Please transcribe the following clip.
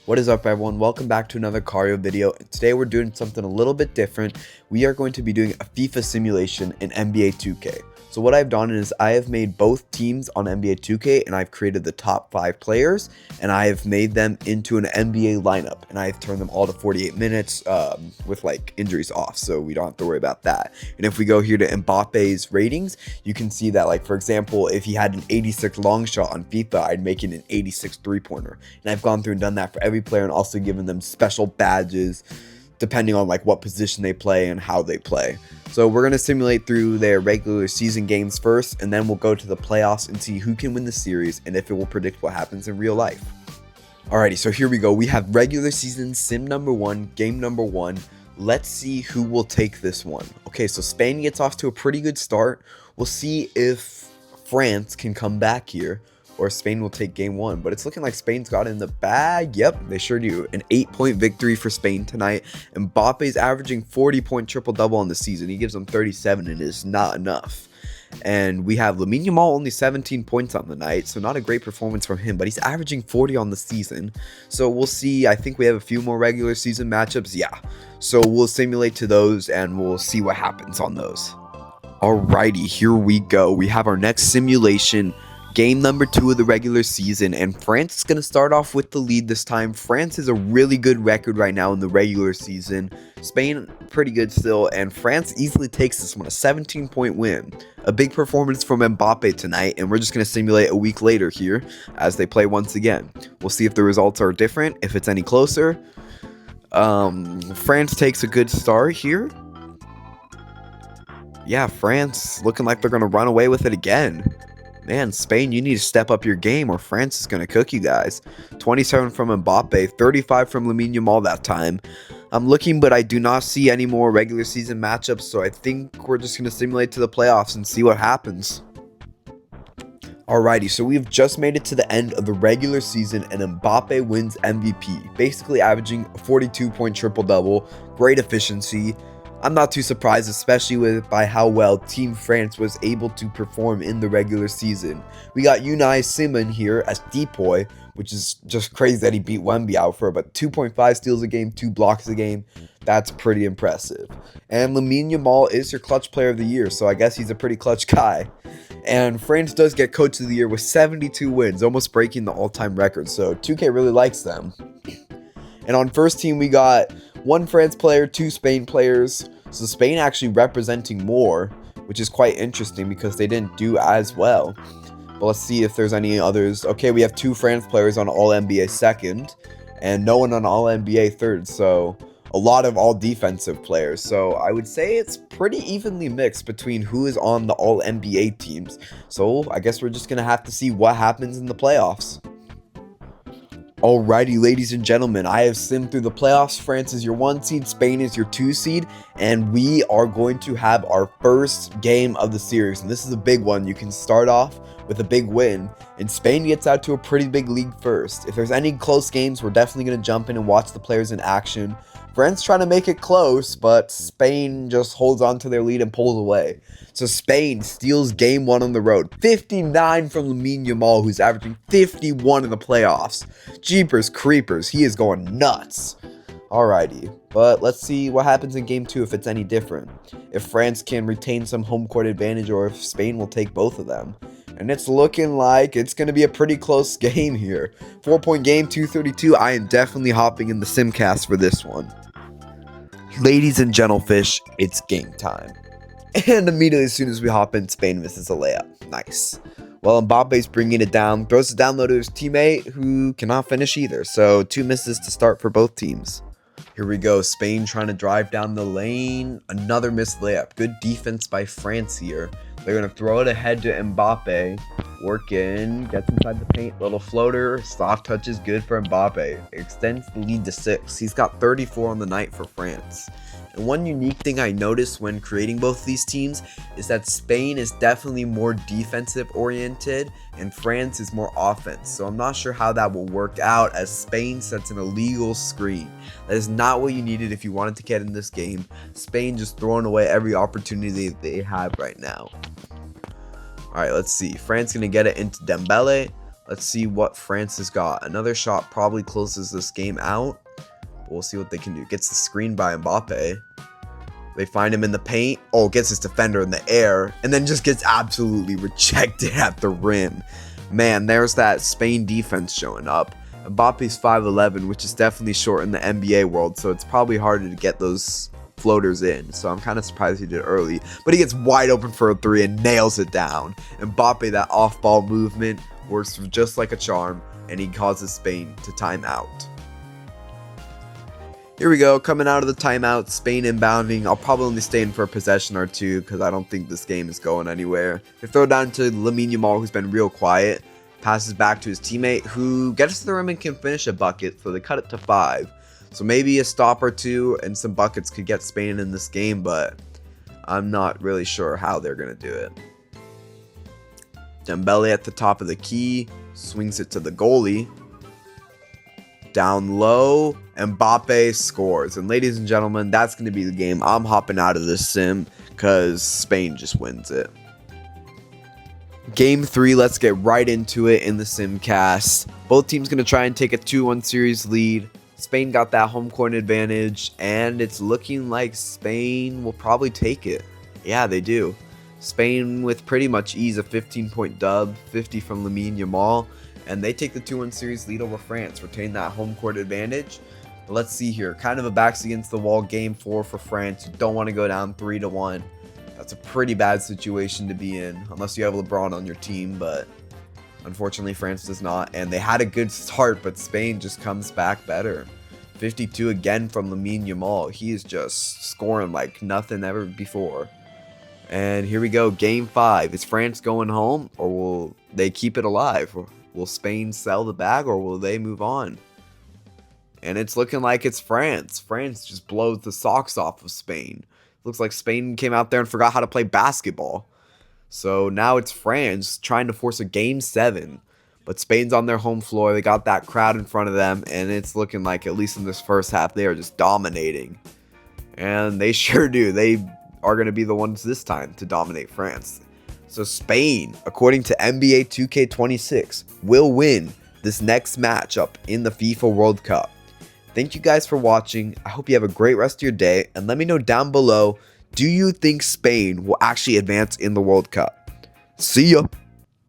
What is up, everyone? Welcome back to another Cario video. Today we're doing something a little bit different. We are going to be doing a FIFA simulation in NBA 2K. So what I've done is I have made both teams on NBA 2K, and I've created the top 5 players, and I have made them into an NBA lineup, and I've turned them all to 48 minutes with like injuries off, so we don't have to worry about that. And if we go here to Mbappe's ratings, you can see that, like, for example, if he had an 86 long shot on FIFA, I'd make it an 86 three-pointer. And I've gone through and done that for every player, and also given them special badges depending on like what position they play and how they play. So we're going to simulate through their regular season games first, and then we'll go to the playoffs and see who can win the series and if it will predict what happens in real life. Alrighty, so here we go. We have regular season sim number 1, game number 1. Let's see who will take this one. Okay, so Spain gets off to a pretty good start. We'll see if France can come back here, or Spain will take game 1, but it's looking like Spain's got it in the bag. Yep, they sure do. An 8-point victory for Spain tonight. Mbappe's averaging 40-point triple-double on the season. He gives them 37, and it is not enough. And we have Lamine Yamal only 17 points on the night, so not a great performance from him, but he's averaging 40 on the season. So we'll see. I think we have a few more regular season matchups. Yeah, so we'll simulate to those, and we'll see what happens on those. Alrighty, here we go. We have our next simulation. Game number 2 of the regular season, and France is going to start off with the lead this time. France has a really good record right now in the regular season. Spain, pretty good still, and France easily takes this one, a 17-point win. A big performance from Mbappe tonight, and we're just going to simulate a week later here as they play once again. We'll see if the results are different, if it's any closer. France takes a good start here. Yeah, France looking like they're going to run away with it again. Man, Spain, you need to step up your game or France is going to cook you guys. 27 from Mbappe, 35 from Lamine Yamal that time. I'm looking, but I do not see any more regular season matchups, so I think we're just going to simulate to the playoffs and see what happens. Alrighty, so we've just made it to the end of the regular season, and Mbappe wins MVP, basically averaging a 42-point triple-double, great efficiency. I'm not too surprised, especially by how well Team France was able to perform in the regular season. We got Unai Simon here as Depoy, which is just crazy that he beat Wemby out for, but 2.5 steals a game, 2 blocks a game. That's pretty impressive. And Lamine Yamal is your clutch player of the year, so I guess he's a pretty clutch guy. And France does get coach of the year with 72 wins, almost breaking the all-time record, so 2K really likes them. And on first team, we got 1 France player, 2 Spain players. So Spain actually representing more, which is quite interesting because they didn't do as well. But let's see if there's any others. Okay, we have 2 France players on All-NBA second, and no one on All-NBA third. So a lot of all-defensive players. So I would say it's pretty evenly mixed between who is on the All-NBA teams. So I guess we're just going to have to see what happens in the playoffs. Alrighty, ladies and gentlemen, I have simmed through the playoffs. France is your 1 seed, Spain is your 2 seed, and we are going to have our first game of the series. And this is a big one. You can start off with a big win, and Spain gets out to a pretty big lead first. If there's any close games, we're definitely going to jump in and watch the players in action. France trying to make it close, but Spain just holds on to their lead and pulls away. So Spain steals game 1 on the road. 59 from Lamine Yamal, who's averaging 51 in the playoffs. Jeepers creepers, he is going nuts. Alrighty, but let's see what happens in game 2 if it's any different. If France can retain some home court advantage, or if Spain will take both of them. And it's looking like it's going to be a pretty close game here. 4-point game, 232. I am definitely hopping in the Simcast for this one. Ladies and gentlefish, it's game time. And immediately as soon as we hop in, Spain misses a layup. Nice. Well, Mbappe's bringing it down. Throws it down low to his teammate, who cannot finish either. So 2 misses to start for both teams. Here we go. Spain trying to drive down the lane. Another missed layup. Good defense by France here. They're going to throw it ahead to Mbappe. Working. Gets inside the paint. Little floater. Soft touch is good for Mbappe. Extends the lead to 6. He's got 34 on the night for France. And one unique thing I noticed when creating both these teams is that Spain is definitely more defensive oriented and France is more offense. So I'm not sure how that will work out as Spain sets an illegal screen. That is not what you needed if you wanted to get in this game. Spain just throwing away every opportunity they have right now. Alright, let's see. France going to get it into Dembele. Let's see what France has got. Another shot probably closes this game out. We'll see what they can do. Gets the screen by Mbappe. They find him in the paint. Oh, gets his defender in the air. And then just gets absolutely rejected at the rim. Man, there's that Spain defense showing up. Mbappe's 5'11", which is definitely short in the NBA world. So it's probably harder to get those floaters in. So I'm kind of surprised he did it early. But he gets wide open for a 3 and nails it down. Mbappe, that off-ball movement works just like a charm. And he causes Spain to time out. Here we go, coming out of the timeout, Spain inbounding. I'll probably only stay in for a possession or two because I don't think this game is going anywhere. They throw down to Lamine Yamal, who's been real quiet. Passes back to his teammate, who gets to the rim and can finish a bucket, so they cut it to 5. So maybe a stop or two and some buckets could get Spain in this game, but I'm not really sure how they're going to do it. Dembele at the top of the key, swings it to the goalie. Down low, Mbappe scores. And ladies and gentlemen, that's going to be the game. I'm hopping out of this sim because Spain just wins it. Game 3, let's get right into it in the simcast. Both teams going to try and take a 2-1 series lead. Spain got that home court advantage, and it's looking like Spain will probably take it. Yeah, they do. Spain with pretty much ease, a 15-point dub, 50 from Lamine Yamal. And they take the 2-1 series lead over France, retain that home court advantage. But let's see here, kind of a backs against the wall game 4 for France. You don't want to go down 3-1. That's a pretty bad situation to be in, unless you have LeBron on your team, but unfortunately France does not. And they had a good start, but Spain just comes back better. 52 again from Lamine Yamal. He is just scoring like nothing ever before. And here we go, game 5. Is France going home, or will they keep it alive? Will Spain sell the bag, or will they move on? And it's looking like it's France. France just blows the socks off of Spain. Looks like Spain came out there and forgot how to play basketball. So now it's France trying to force a game 7. But Spain's on their home floor. They got that crowd in front of them. And it's looking like, at least in this first half, they are just dominating. And they sure do. They are going to be the ones this time to dominate France. So Spain, according to NBA2k26, will win this next matchup in the FIFA World Cup. Thank you guys for watching. I hope you have a great rest of your day. And let me know down below, do you think Spain will actually advance in the World Cup? See ya!